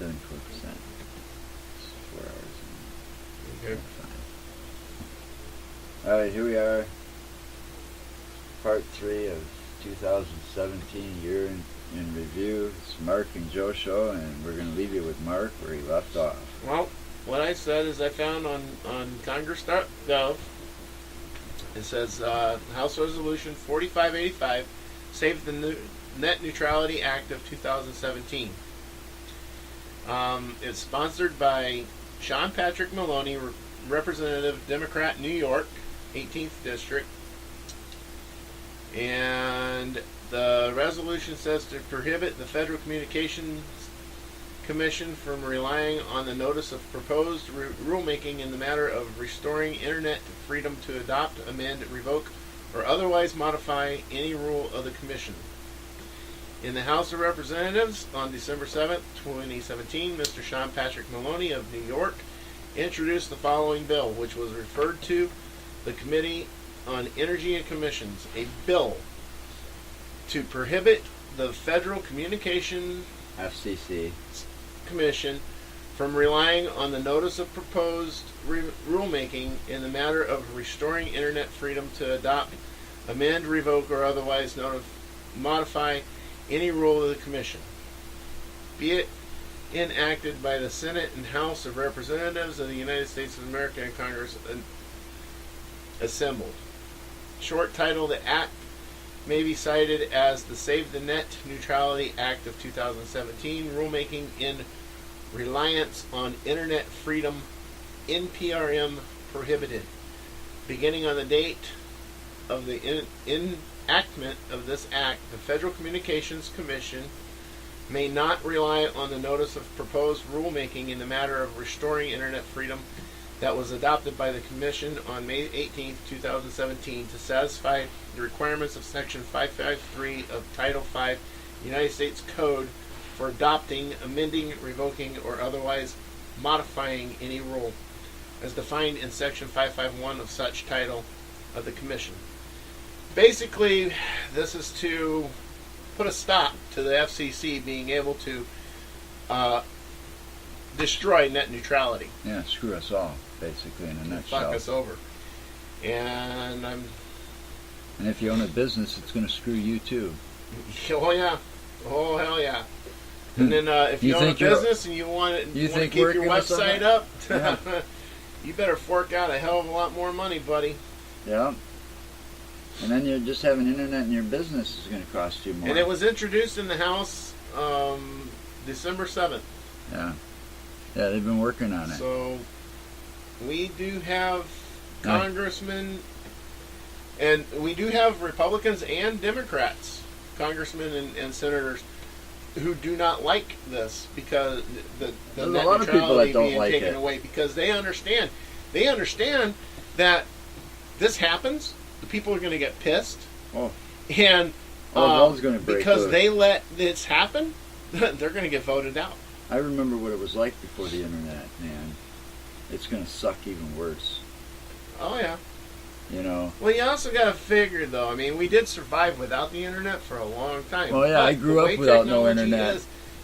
74%. 4 hours. Okay. Alright, here we are. Part 3 of 2017 year in review. It's Mark and Joe show, and we're going to leave you with Mark where he left off. Well, what I said is I found on Congress.gov, it says House Resolution 4585 saved the Net Neutrality Act of 2017. It's sponsored by Sean Patrick Maloney, Representative, Democrat, New York, 18th District. And the resolution says to prohibit the Federal Communications Commission from relying on the notice of proposed rulemaking in the matter of restoring Internet freedom to adopt, amend, revoke, or otherwise modify any rule of the Commission. In the House of Representatives, on December 7th, 2017, Mr. Sean Patrick Maloney of New York introduced the following bill, which was referred to the Committee on Energy and Commissions, a bill to prohibit the Federal Communications FCC Commission from relying on the notice of proposed rulemaking in the matter of restoring Internet freedom to adopt, amend, revoke, or otherwise modify any rule of the Commission, be it enacted by the Senate and House of Representatives of the United States of America and Congress assembled. Short title: the Act may be cited as the Save the Net Neutrality Act of 2017, rulemaking in reliance on Internet freedom, NPRM prohibited. Beginning on the date of the enactment of this act, the Federal Communications Commission may not rely on the notice of proposed rulemaking in the matter of restoring Internet freedom that was adopted by the Commission on May 18, 2017 to satisfy the requirements of Section 553 of Title V United States Code for adopting, amending, revoking, or otherwise modifying any rule, as defined in Section 551 of such title of the Commission. Basically, this is to put a stop to the FCC being able to destroy net neutrality. Yeah, screw us all, basically, in a nutshell. Fuck us over. And if you own a business, it's going to screw you too. Oh yeah, oh hell yeah. And then if you own a business and you want to keep your website up, yeah. You better fork out a hell of a lot more money, buddy. Yeah. And then you're just having internet in your business is going to cost you more. And it was introduced in the House December 7th. Yeah. Yeah, they've been working on it. So we do have congressmen, and we do have Republicans and Democrats, congressmen and senators, who do not like this because the net neutrality being taken away, because they understand that this happens. The people are going to get pissed, and because they let this happen, they're going to get voted out. I remember what it was like before the internet, man. It's going to suck even worse. Oh yeah. You know. Well, you also got to figure, though. I mean, we did survive without the internet for a long time. Well, yeah, I grew up without no internet.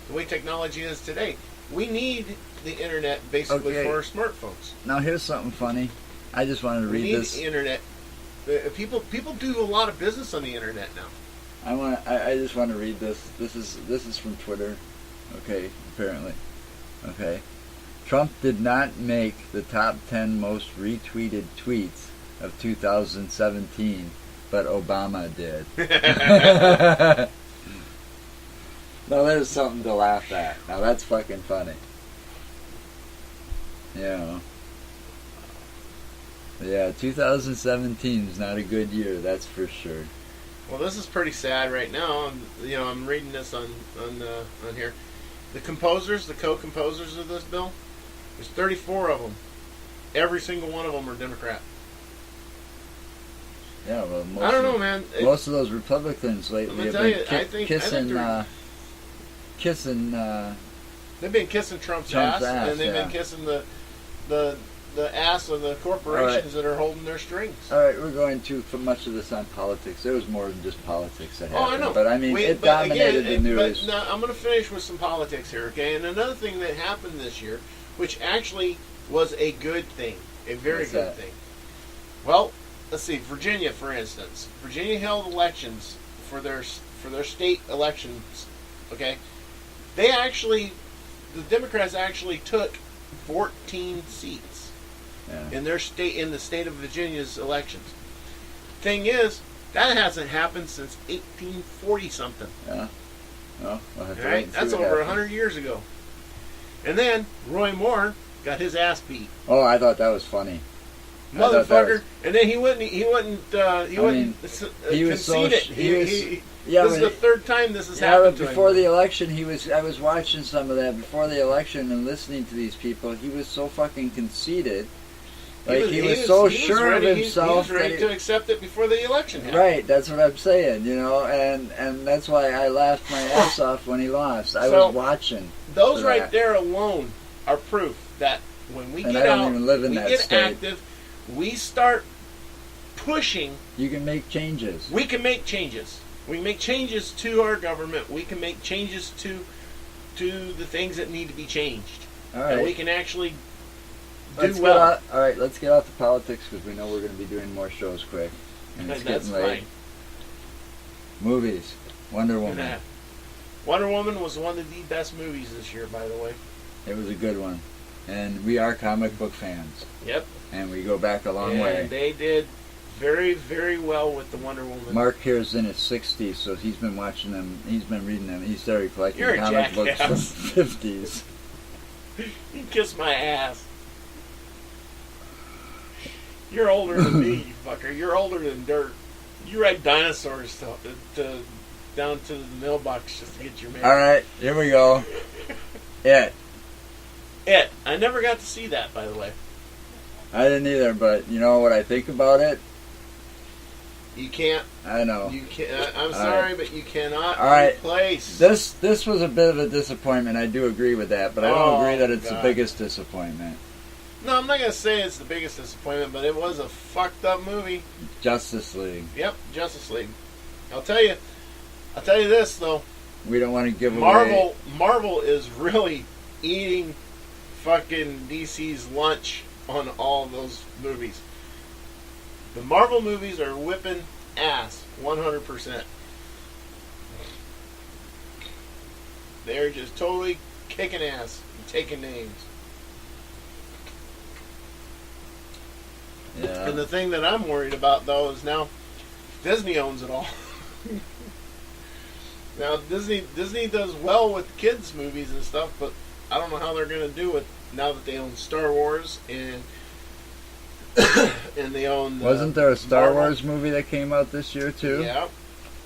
The way technology is today, we need the internet basically for our smartphones. Now, here's something funny. I just wanted to read this. We need the internet. People do a lot of business on the internet now. I just want to read this. This is from Twitter. Okay, apparently. Okay. Trump did not make the top 10 most retweeted tweets of 2017, but Obama did. Now there's something to laugh at. Now that's fucking funny. Yeah. Yeah, 2017 is not a good year, that's for sure. Well, this is pretty sad right now. I'm reading this on here. The composers, the co-composers of this bill, there's 34 of them. Every single one of them are Democrat. Yeah, well, I don't know, man. Most of those Republicans lately have been kissing. They've been kissing Trump's ass, and they've been kissing the the ass of the corporations that are holding their strings. All right, we're going too much of this on politics. There was more than just politics that happened. Oh, I know. But I mean, it dominated the news. But now I'm going to finish with some politics here, okay? And another thing that happened this year, which actually was a good thing, a very What's good that? thing. Well, let's see. Virginia, for instance, Virginia held elections for their state elections. Okay, the Democrats actually took 14 seats in their state, in the state of Virginia's elections. Thing is, that hasn't happened since 1840 something. Yeah. Well, we'll have to wait Right? and see That's what over happens. 100 years ago. And then Roy Moore got his ass beat, Oh, I thought that was funny. I thought that motherfucker. was- And then he wouldn't he was concede so it. Yeah, This is but the third time this has Yeah, happened but to before him. the election, I was watching some of that before the election and listening to these people. He was so fucking conceited. Like, he was so sure of himself. He was ready to accept it before the election happened. Right, that's what I'm saying, you know, and that's why I laughed my ass off when he lost. I So, was watching. Those for right that. there alone are proof that when we And get I don't out, even live in we that get state. active, we start pushing, You can make changes. we can make changes. We can make changes to our government. We can make changes to the things that need to be changed. All And we right. can actually Let's do well. get out, all right, let's get out the politics because we know we're going to be doing more shows quick. And it's And that's getting late. fine. Movies. Wonder Woman. Yeah. Wonder Woman was one of the best movies this year, by the way. It was a good one. And we are comic book fans. Yep. And we go back a long And way. they did very, very well with the Wonder Woman. Mark here is in his 60s, so he's been watching them. He's been reading them. He started collecting You're a comic books from jackass. the 50s. You kiss my ass. You're older than me, you fucker. You're older than dirt. You ride dinosaurs down to the mailbox just to get your mail. All right, here we go. It. It. I never got to see that, by the way. I didn't either, but you know what I think about it? You can't. I know. You can't. I'm All sorry, right. but you cannot All right. replace. This was a bit of a disappointment. I do agree with that, but I don't Oh, agree that it's God. the biggest disappointment. No, I'm not gonna say it's the biggest disappointment, but it was a fucked up movie. Justice League. Yep, Justice League. I'll tell you this though. We don't want to give away. Marvel is really eating fucking DC's lunch on all of those movies. The Marvel movies are whipping ass, 100%. They're just totally kicking ass and taking names. Yeah. And the thing that I'm worried about, though, is now Disney owns it all. Now Disney does well with kids' movies and stuff, but I don't know how they're going to do it now that they own Star Wars and and they own. Wasn't there a Star Marvel. Wars movie that came out this year too? Yeah,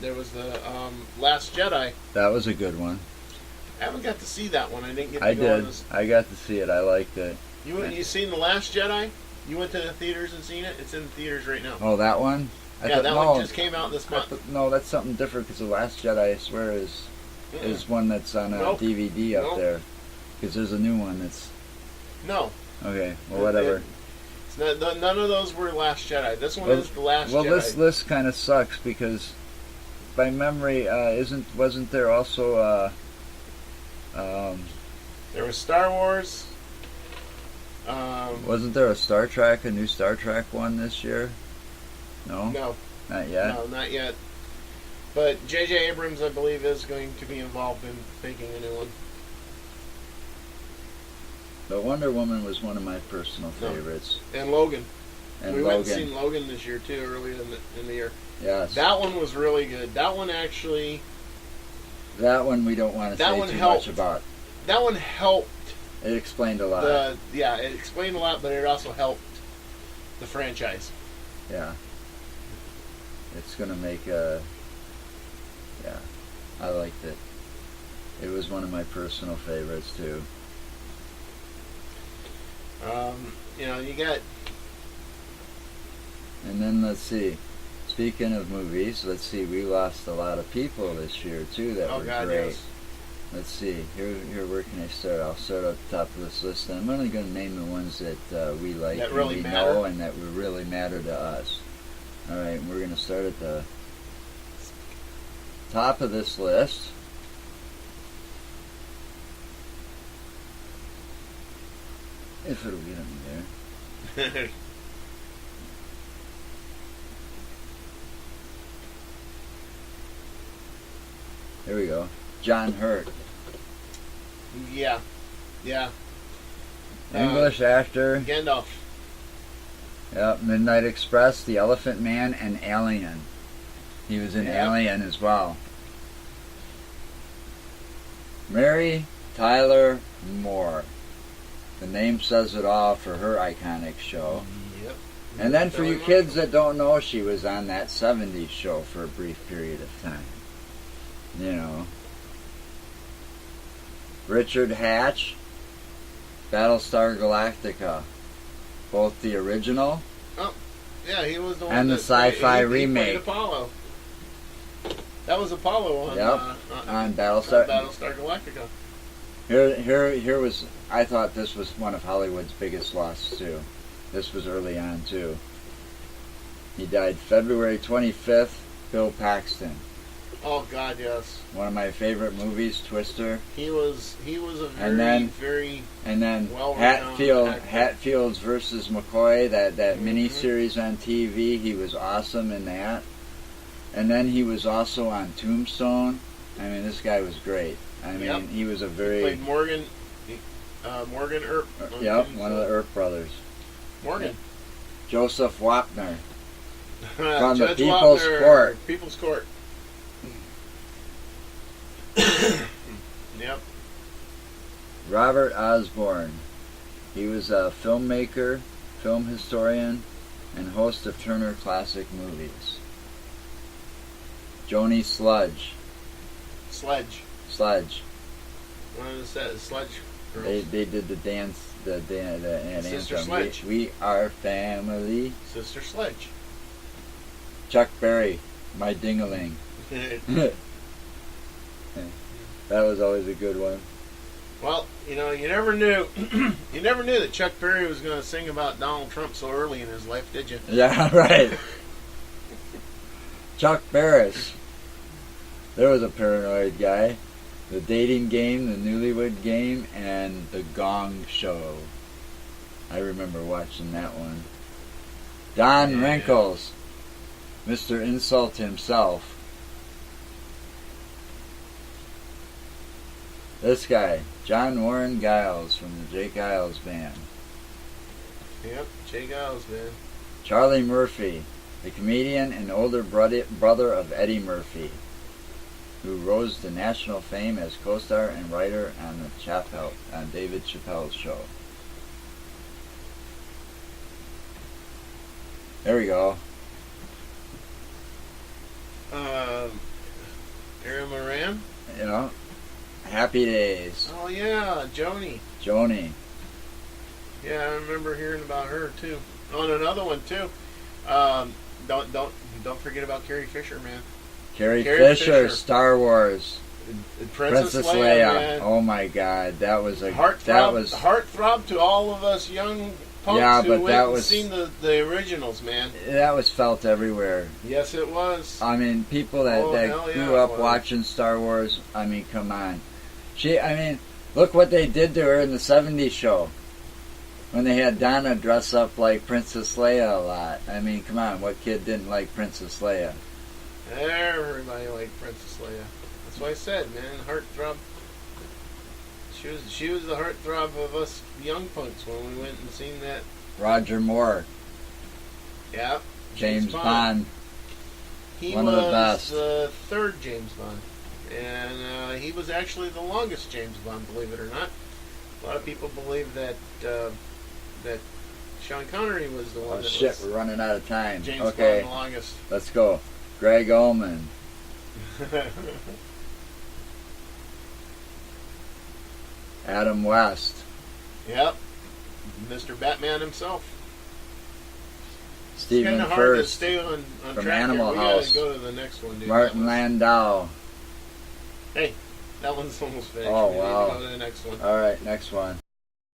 there was the Last Jedi. That was a good one. I haven't got to see that one. I didn't get to I go on did. this. I got to see it. I liked it. You seen the Last Jedi? You went to the theaters and seen it? It's in the theaters right now. Oh, that one? Yeah, that one just came out this I month. thought- no, that's something different because The Last Jedi, I swear, is one that's on a Nope. DVD up Nope. there. Because there's a new one that's... No. Okay, well, whatever. It's not, none of those were Last Jedi. This one Well- is the Last Well, Jedi. this list kind of sucks because, by memory, wasn't there also There was Star Wars. wasn't there a new Star Trek one this year? No, No, not yet. no, not yet. But J.J. Abrams, I believe, is going to be involved in making a new one. But Wonder Woman was one of my personal No. favorites. And Logan. And we went and Logan, seen Logan this year, too, earlier in the year. yes. That one was really good. That one actually... That one we don't want to That say one too helped. much about. That one helped. It explained a lot. It explained a lot, but it also helped the franchise. Yeah. It's going to make a... Yeah. I liked it. It was one of my personal favorites, too. You got... And then, let's see. Speaking of movies, let's see. We lost a lot of people this year, too, that Oh, were God, great. yes. let's see. Here, where can I start? I'll start at the top of this list, and I'm only going to name the ones that we like That and really we matter. know and that would really matter to us. All right, and we're going to start at the top of this list. If it'll get me there. There we go. John Hurt. Yeah. English actor. Gandalf. Yep. Midnight Express, The Elephant Man, and Alien. He was in Alien as well. Mary Tyler Moore. The name says it all for her iconic show. Yep. And then for you kids that don't know, she was on that 70s show for a brief period of time. You know. Richard Hatch, Battlestar Galactica. Both the original Yeah, he was the one and the that sci-fi he remake. played Apollo. That was Apollo on On Battlestar. Battlestar Galactica. Here was, I thought this was one of Hollywood's biggest losses too. This was early on too. He died February 25th, Bill Paxton. Oh God, yes. One of my favorite movies, Twister. He was a very And then well-renowned actor. Hatfields versus McCoy, that mini Mhm. series on TV. He was awesome in that. And then he was also on Tombstone. I mean, this guy was great. I mean, Yep. he was a He very played Morgan Earp. on yep, Tombstone. one of the Earp brothers. Morgan. Joseph Wapner. From the People's Court. People's Court. Yep. Robert Osborne. He was a filmmaker, film historian, and host of Turner Classic Movies. Joni Sludge. Sledge. One of the Sledge girls. They did the dance, the Sister anthem. Sledge. We are family. Sister Sledge. Chuck Berry, My Dingaling. That was always a good one. Well, you never knew that Chuck Berry was going to sing about Donald Trump so early in his life, did you? Yeah, right. Chuck Barris. There was a paranoid guy. The Dating Game, The Newlywed Game, and The Gong Show. I remember watching that one. Don Wrinkles. Mr. Insult himself. This guy, John Warren Giles from the Jake Giles Band. Yep, Jay Giles, man. Charlie Murphy, the comedian and older brother of Eddie Murphy, who rose to national fame as co-star and writer on David Chappelle's show. There we go. Aaron Moran. You know, Happy Days. Oh yeah, Joni. Yeah, I remember hearing about her too. Oh, and another one too. Don't forget about Carrie Fisher, man. Carrie Fisher, Star Wars. Princess Leia, man. Oh my God, that was a heartthrob to all of us young punks who went and seen the originals, man. That was felt everywhere. Yes, it was. I mean, people that grew up watching Star Wars. I mean, come on. Look what they did to her in the '70s show when they had Donna dress up like Princess Leia a lot. I mean, come on, what kid didn't like Princess Leia? Everybody liked Princess Leia. That's what I said, man. Heartthrob. She was the heartthrob of us young punks when we went and seen that. Roger Moore. Yeah. James Bond. He One of the best. The third James Bond. And he was actually the longest James Bond, believe it or not. A lot of people believe that Sean Connery was the one that was we're running out of time. James Bond the longest. Let's go. Greg Ullman. Adam West. Yep. Mr. Batman himself. Stephen it's kind of hard to Furst stay on from track Animal here. We House. gotta go to the next one, dude. Martin Landau. Hey. That one's almost finished. Oh, we wow. need to go to the next one. All right, next one.